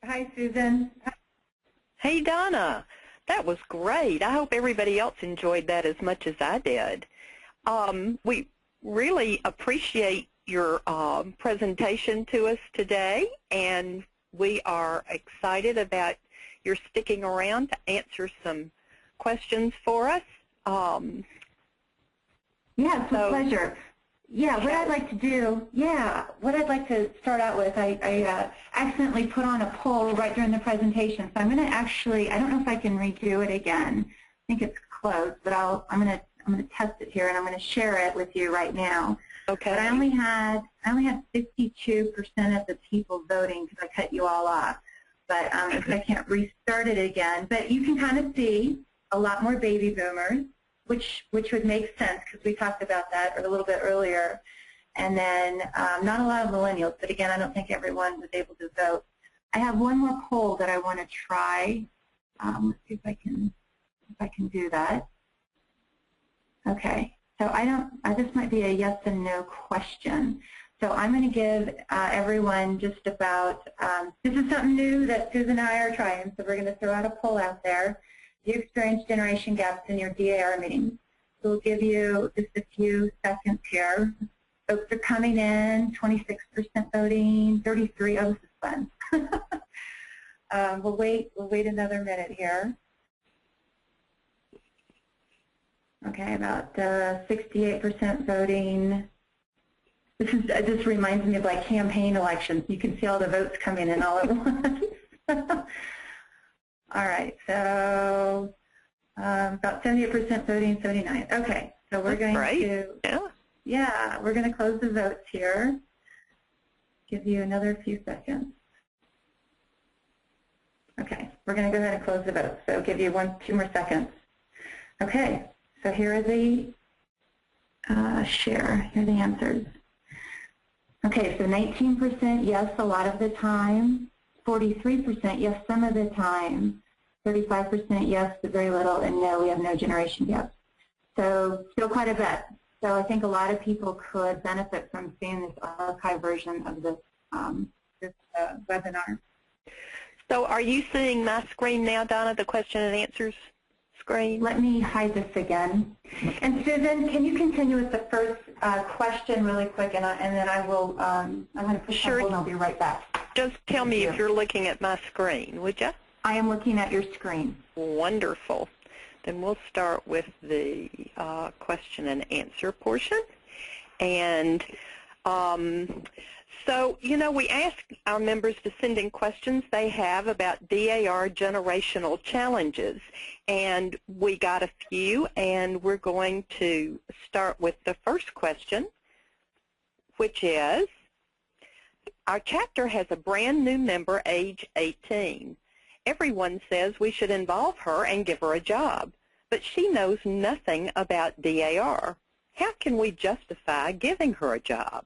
Hi, Susan. Hey, Donna. That was great. I hope everybody else enjoyed that as much as I did. We really appreciate your presentation to us today, and we are excited about your sticking around to answer some questions for us. Yeah, it's a pleasure. Yeah, what I'd like to do, what I'd like to start out with, I accidentally put on a poll right during the presentation, so I'm going to actually, I don't know if I can redo it again. I think it's closed, but I'm going to test it here, and I'm going to share it with you right now. Okay. But I only had 52% of the people voting because I cut you all off. But if I can't restart it again, but you can kind of see a lot more baby boomers, which would make sense because we talked about that a little bit earlier. And then not a lot of millennials, but again, I don't think everyone was able to vote. I have one more poll that I want to try. Let's see if I can do that. Okay, so this might be a yes and no question. So I'm going to give everyone just about, this is something new that Susan and I are trying, so we're going to throw out a poll out there. Do you experience generation gaps in your DAR meetings? So we'll give you just a few seconds here. Votes are coming in, 26% voting, 33, oh, this is fun. We'll wait another minute here. Okay, about 68% voting. This reminds me of like campaign elections. You can see all the votes coming in all at once. All right, so about 78% voting, 79. Okay, so we're going to, we're going to close the votes here. Give you another few seconds. Okay, we're going to go ahead and close the vote. So give you 2 more seconds. Okay, so here are the here are the answers. Okay, so 19% yes a lot of the time, 43% yes some of the time, 35% yes but very little, and no, we have no generation gaps. So still quite a bit. So I think a lot of people could benefit from seeing this archive version of this, webinar. So are you seeing my screen now, Donna, the question and answers screen? Let me hide this again. And Susan, can you continue with the first question really quick, and then I will, I'm going to push hold and I'll be right back. Just tell me if you're looking at my screen, would you? I am looking at your screen. Wonderful. Then we'll start with the question and answer portion. And so, you know, we ask our members to send in questions they have about DAR generational challenges. And we got a few, and we're going to start with the first question, which is, our chapter has a brand new member, age 18. Everyone says we should involve her and give her a job, but she knows nothing about DAR. How can we justify giving her a job?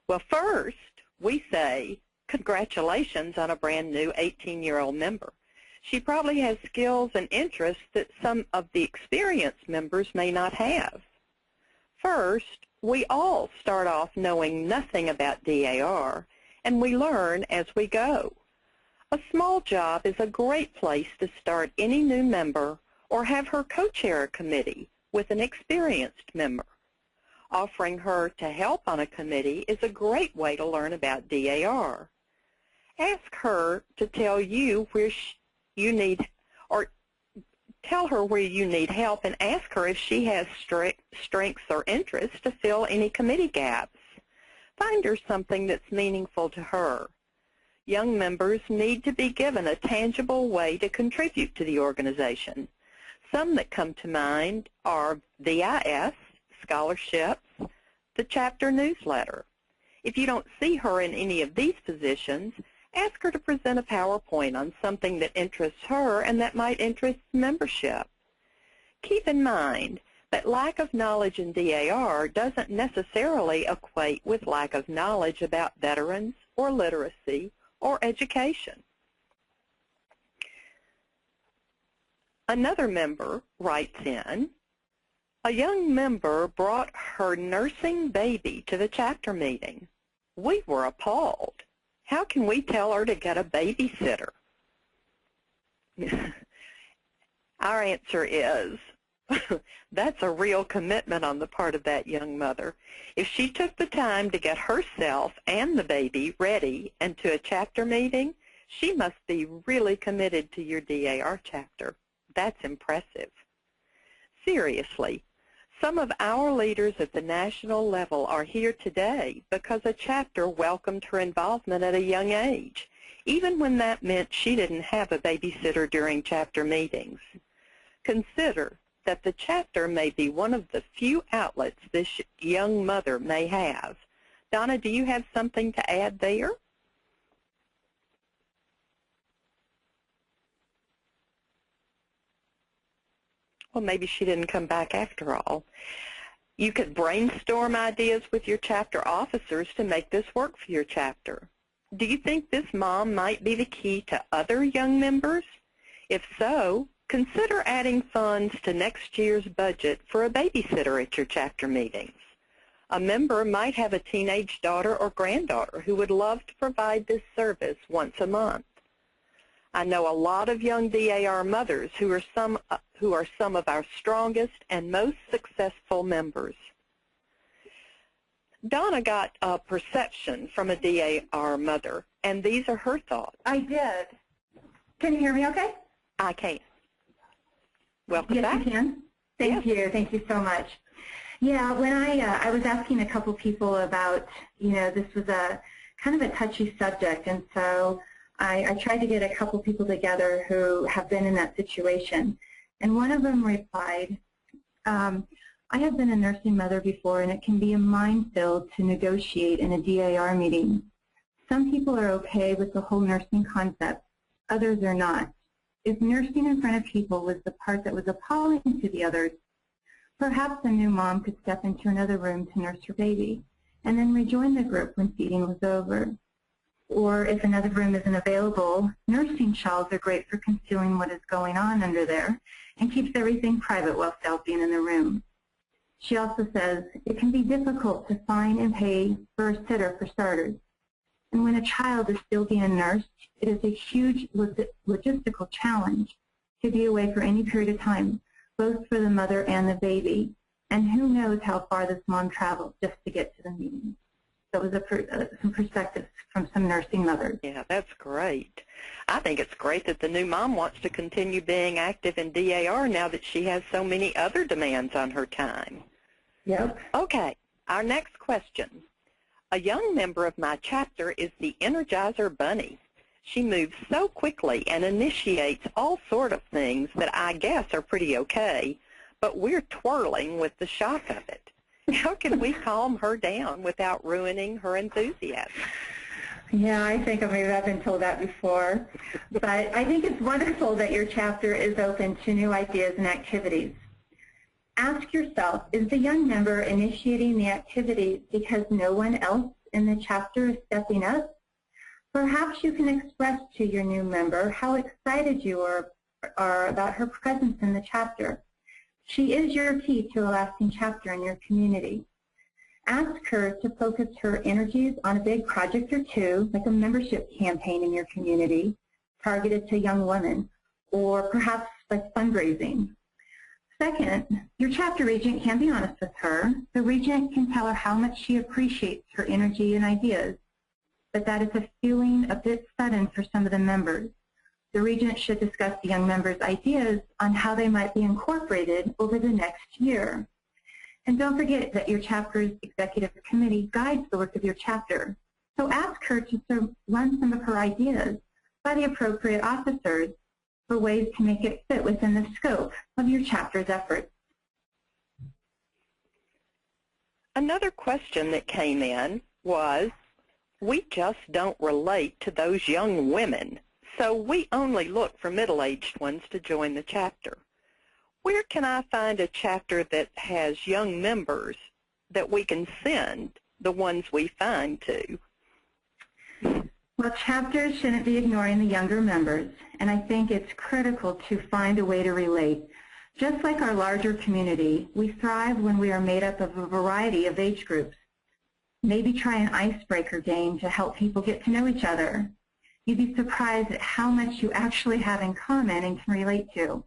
Well, first, we say, congratulations on a brand new 18-year-old member. She probably has skills and interests that some of the experienced members may not have. First, we all start off knowing nothing about DAR, and we learn as we go. A small job is a great place to start any new member or have her co-chair a committee with an experienced member. Offering her to help on a committee is a great way to learn about DAR. Ask her to tell you where you need, or tell her where you need help, and ask her if she has strengths or interests to fill any committee gaps. Find her something that's meaningful to her. Young members need to be given a tangible way to contribute to the organization. Some that come to mind are VIS, scholarships, the chapter newsletter. If you don't see her in any of these positions, ask her to present a PowerPoint on something that interests her and that might interest membership. Keep in mind that lack of knowledge in DAR doesn't necessarily equate with lack of knowledge about veterans or literacy or education. Another member writes in, a young member brought her nursing baby to the chapter meeting. We were appalled. How can we tell her to get a babysitter? Our answer is, that's a real commitment on the part of that young mother. If she took the time to get herself and the baby ready and to a chapter meeting, she must be really committed to your DAR chapter. That's impressive. Seriously, some of our leaders at the national level are here today because a chapter welcomed her involvement at a young age, even when that meant she didn't have a babysitter during chapter meetings. Consider that the chapter may be one of the few outlets this young mother may have. Donna, do you have something to add there? Well, maybe she didn't come back after all. You could brainstorm ideas with your chapter officers to make this work for your chapter. Do you think this mom might be the key to other young members? If so, consider adding funds to next year's budget for a babysitter at your chapter meetings. A member might have a teenage daughter or granddaughter who would love to provide this service once a month. I know a lot of young DAR mothers who are some of our strongest and most successful members. Donna got a perception from a DAR mother, and these are her thoughts. I did. Can you hear me okay? I can. Welcome back. Yes, you can. Thank you. Thank you so much. Yeah, when I was asking a couple people about, this was a kind of a touchy subject, and so I tried to get a couple people together who have been in that situation. And one of them replied, I have been a nursing mother before, and it can be a minefield to negotiate in a DAR meeting. Some people are okay with the whole nursing concept. Others are not. If nursing in front of people was the part that was appalling to the others, perhaps a new mom could step into another room to nurse her baby and then rejoin the group when feeding was over. Or if another room isn't available, nursing shawls are great for concealing what is going on under there and keeps everything private while still being in the room. She also says it can be difficult to find and pay for a sitter for starters. And when a child is still being nursed, it is a huge logistical challenge to be away for any period of time, both for the mother and the baby. And who knows how far this mom travels just to get to the meeting. That was some perspectives from some nursing mothers. Yeah, that's great. I think it's great that the new mom wants to continue being active in DAR now that she has so many other demands on her time. Yep. Okay, our next question. A young member of my chapter is the Energizer Bunny. She moves so quickly and initiates all sort of things that I guess are pretty okay, but we're twirling with the shock of it. How can we calm her down without ruining her enthusiasm? Yeah, I think maybe I've been told that before. But I think it's wonderful that your chapter is open to new ideas and activities. Ask yourself, is the young member initiating the activities because no one else in the chapter is stepping up? Perhaps you can express to your new member how excited you are about her presence in the chapter. She is your key to a lasting chapter in your community. Ask her to focus her energies on a big project or two, like a membership campaign in your community, targeted to young women, or perhaps like fundraising. Second, your chapter regent can be honest with her. The regent can tell her how much she appreciates her energy and ideas, but that is a feeling a bit sudden for some of the members. The regent should discuss the young members' ideas on how they might be incorporated over the next year. And don't forget that your chapter's executive committee guides the work of your chapter. So ask her to run some of her ideas by the appropriate officers for ways to make it fit within the scope of your chapter's efforts. Another question that came in was, we just don't relate to those young women, so we only look for middle-aged ones to join the chapter. Where can I find a chapter that has young members that we can send the ones we find to? Well, chapters shouldn't be ignoring the younger members, and I think it's critical to find a way to relate. Just like our larger community, we thrive when we are made up of a variety of age groups. Maybe try an icebreaker game to help people get to know each other. You'd be surprised at how much you actually have in common and can relate to.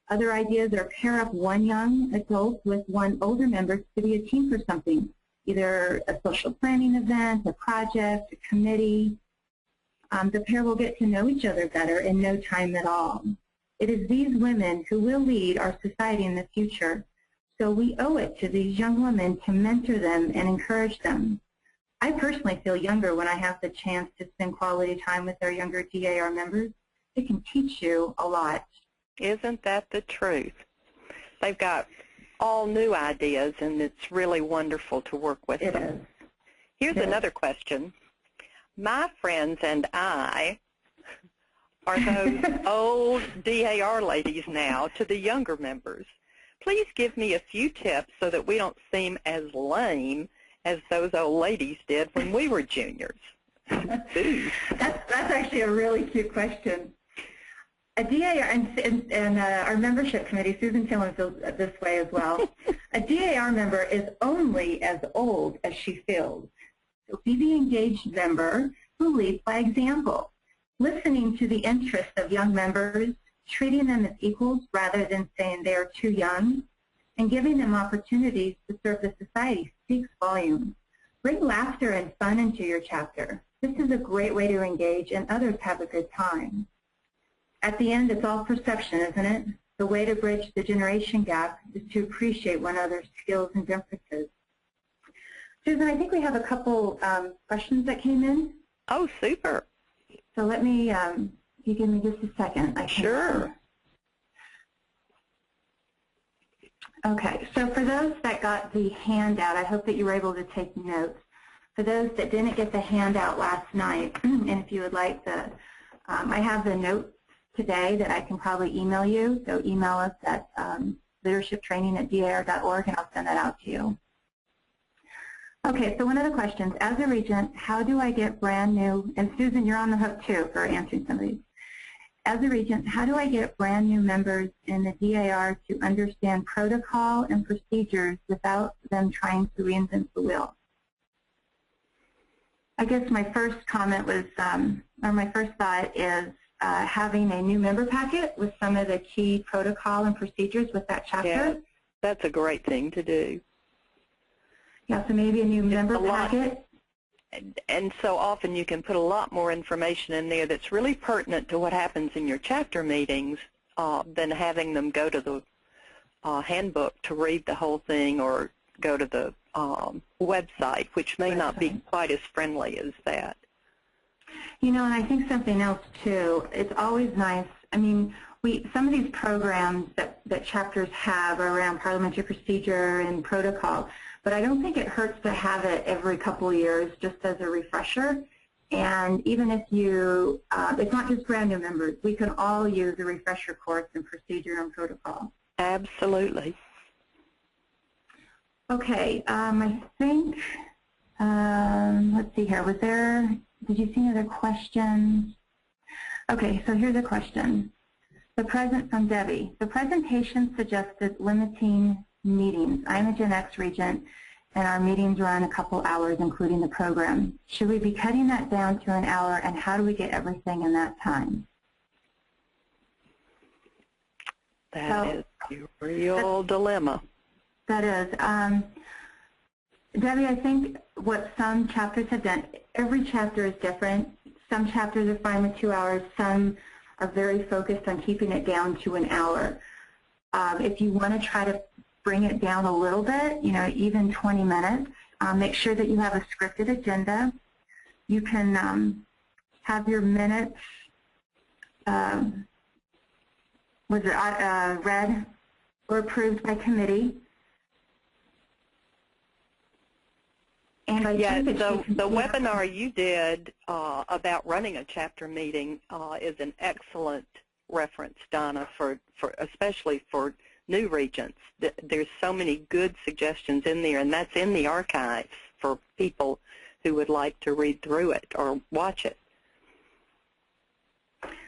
Other ideas are pair up one young adult with one older member to be a team for something, either a social planning event, a project, a committee. The pair will get to know each other better in no time at all. It is these women who will lead our society in the future, so we owe it to these young women to mentor them and encourage them. I personally feel younger when I have the chance to spend quality time with our younger DAR members. It can teach you a lot. Isn't that the truth? They've got all new ideas, and it's really wonderful to work with them. It is. Here's another question. My friends and I are those old DAR ladies now to the younger members. Please give me a few tips so that we don't seem as lame as those old ladies did when we were juniors. That's actually a really cute question. A DAR, and our membership committee, Susan Tillman feels this way as well. A DAR member is only as old as she feels. So be the engaged member who leads by example, listening to the interests of young members, treating them as equals rather than saying they are too young, and giving them opportunities to serve the society speaks volumes. Bring laughter and fun into your chapter. This is a great way to engage, and others have a good time. At the end, it's all perception, isn't it? The way to bridge the generation gap is to appreciate one another's skills and differences. Susan, I think we have a couple questions that came in. Oh, super. So let me, if you give me just a second. Sure. Okay, so for those that got the handout, I hope that you were able to take notes. For those that didn't get the handout last night, and if you would like the, I have the notes today that I can probably email you. So email us at leadershiptraining@dar.org, and I'll send that out to you. Okay, so one of the questions, as a regent, how do I get brand new, and Susan, you're on the hook too for answering some of these. As a regent, how do I get brand new members in the DAR to understand protocol and procedures without them trying to reinvent the wheel? I guess my first comment was, or my first thought is having a new member packet with some of the key protocol and procedures with that chapter. Yeah, that's a great thing to do. Yeah, so maybe a new member packet. And so often you can put a lot more information in there that's really pertinent to what happens in your chapter meetings than having them go to the handbook to read the whole thing or go to the website, which may not be quite as friendly as that. You know, and I think something else too, it's always nice, I mean, some of these programs that chapters have are around parliamentary procedure and protocol, but I don't think it hurts to have it every couple of years just as a refresher. And even if you, it's not just brand new members, we can all use a refresher course in procedure and protocol. Absolutely. Okay, I think, let's see here, did you see other questions? Okay, so here's a question. From Debbie. The presentation suggested limiting meetings. I'm a Gen X regent, and our meetings run a couple hours, including the program. Should we be cutting that down to an hour, and how do we get everything in that time? That is a real dilemma. That is. Debbie, I think what some chapters have done, every chapter is different. Some chapters are fine with 2 hours. Some are very focused on keeping it down to an hour. If you want to try to bring it down a little bit, you know, even 20 minutes, make sure that you have a scripted agenda. You can have your minutes read or approved by committee. And yeah, so the webinar you did about running a chapter meeting is an excellent reference, Donna, for especially for new regents. There's so many good suggestions in there, and that's in the archives for people who would like to read through it or watch it.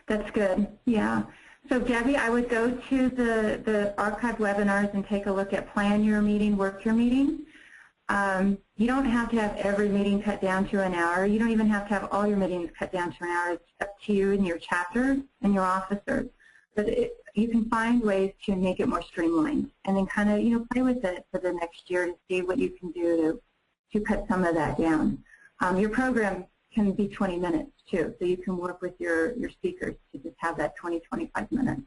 That's good, yeah. So Debbie, I would go to the archived webinars and take a look at Plan Your Meeting, Work Your Meeting. You don't have to have every meeting cut down to an hour. You don't even have to have all your meetings cut down to an hour. It's up to you and your chapter and your officers. But you can find ways to make it more streamlined, and then kind of play with it for the next year to see what you can do to cut some of that down. Your program can be 20 minutes too, so you can work with your speakers to just have that 20-25 minutes.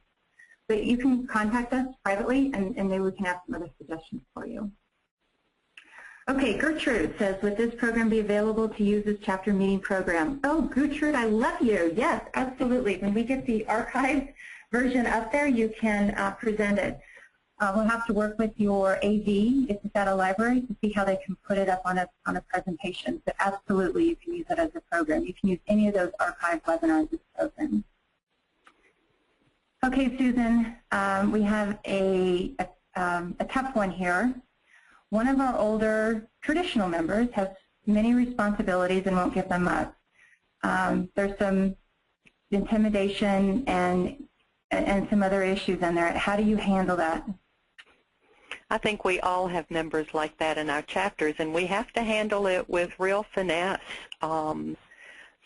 But you can contact us privately, and maybe we can have some other suggestions for you. Okay, Gertrude says, would this program be available to use as chapter meeting program? Oh, Gertrude, I love you. Yes, absolutely. When we get the archived version up there, you can present it. We'll have to work with your AV, if it's at a library, to see how they can put it up on a presentation. But absolutely, you can use it as a program. You can use any of those archived webinars as programs. Okay, Susan, we have a tough one here. One of our older traditional members has many responsibilities and won't give them up. There's some intimidation and some other issues in there. How do you handle that? I think we all have members like that in our chapters, and we have to handle it with real finesse.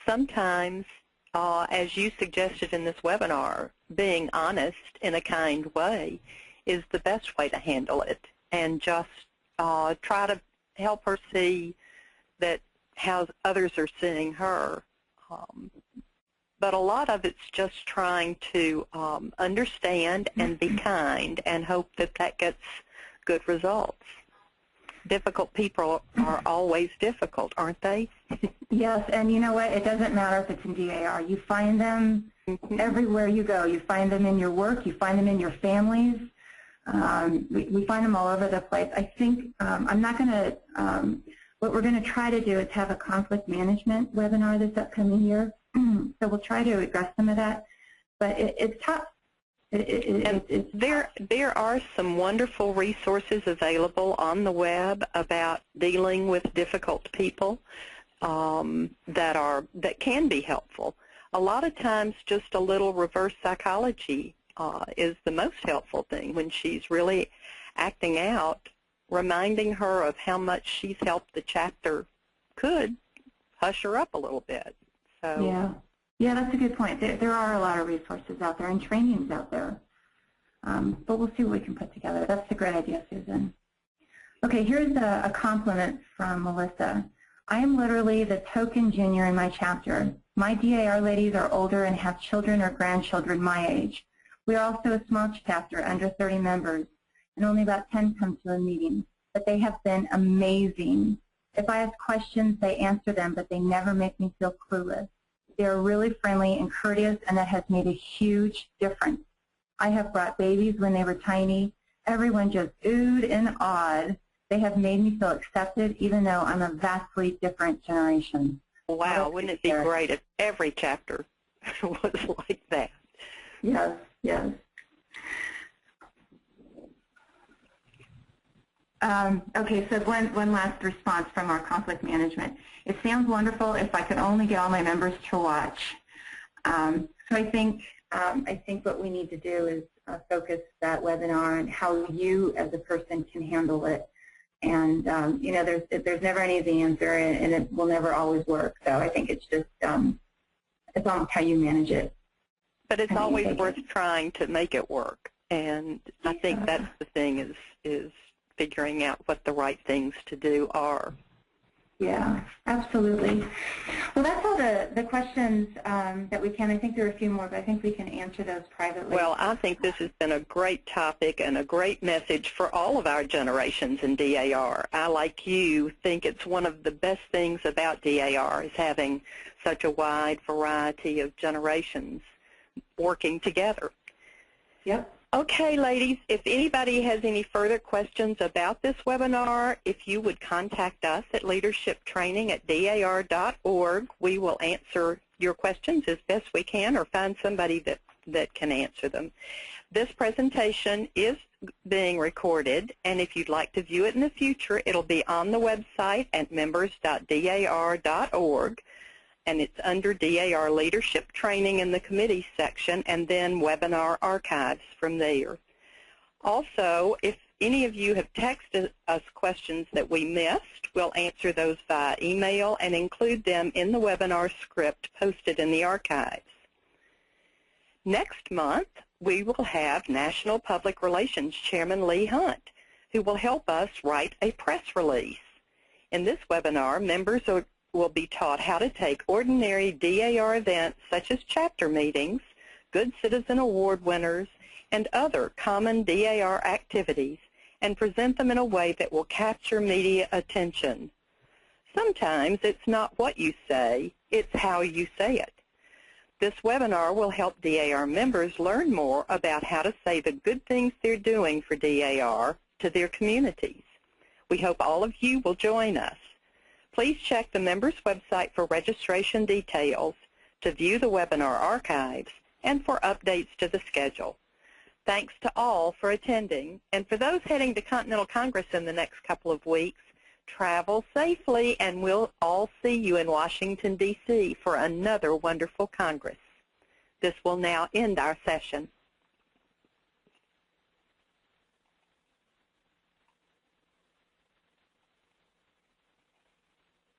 Sometimes, as you suggested in this webinar, being honest in a kind way is the best way to handle it, and just try to help her see that how others are seeing her. But a lot of it's just trying to understand and be kind and hope that that gets good results. Difficult people are always difficult, aren't they? Yes, and you know what? It doesn't matter if it's in DAR. You find them everywhere you go. You find them in your work. You find them in your families. We find them all over the place. I think I'm not going to, what we're going to try to do is have a conflict management webinar this upcoming year. So we'll try to address some of that, but it's tough. There are some wonderful resources available on the web about dealing with difficult people that can be helpful. A lot of times just a little reverse psychology is the most helpful thing when she's really acting out, reminding her of how much she's helped the chapter could hush her up a little bit. So. Yeah, that's a good point. There are a lot of resources out there and trainings out there. But we'll see what we can put together. That's a great idea, Susan. Okay, here's a compliment from Melissa. I am literally the token junior in my chapter. My DAR ladies are older and have children or grandchildren my age. We are also a small chapter, under 30 members, and only about 10 come to a meeting. But they have been amazing. If I ask questions, they answer them, but they never make me feel clueless. They are really friendly and courteous, and that has made a huge difference. I have brought babies when they were tiny. Everyone just oohed and awed. They have made me feel accepted, even though I'm a vastly different generation. Wow, wouldn't it be great if every chapter was like that? Yes, yes. Okay, so one last response from our conflict management. It sounds wonderful if I could only get all my members to watch. So I think what we need to do is focus that webinar on how you as a person can handle it. And you know, there's never an easy answer, and it will never always work. So I think it's just it's almost how you manage it. But it's always worth trying to make it work. And I think that's the thing is figuring out what the right things to do are. Yeah, absolutely. Well, that's all the questions that we can. I think there are a few more, but I think we can answer those privately. Well, I think this has been a great topic and a great message for all of our generations in DAR. I, like you, think it's one of the best things about DAR is having such a wide variety of generations working together. Yep. Okay, ladies, if anybody has any further questions about this webinar, if you would contact us at leadershiptraining@dar.org, we will answer your questions as best we can or find somebody that can answer them. This presentation is being recorded, and if you'd like to view it in the future, it'll be on the website at members.dar.org. And it's under DAR Leadership Training in the Committee section, and then Webinar Archives from there. Also, if any of you have texted us questions that we missed, we'll answer those via email and include them in the webinar script posted in the archives. Next month, we will have National Public Relations Chairman Lee Hunt, who will help us write a press release. In this webinar, members will be taught how to take ordinary DAR events such as chapter meetings, Good Citizen Award winners, and other common DAR activities and present them in a way that will capture media attention. Sometimes it's not what you say, it's how you say it. This webinar will help DAR members learn more about how to say the good things they're doing for DAR to their communities. We hope all of you will join us. Please check the members' website for registration details, to view the webinar archives, and for updates to the schedule. Thanks to all for attending, and for those heading to Continental Congress in the next couple of weeks, travel safely, and we'll all see you in Washington, D.C. for another wonderful Congress. This will now end our session.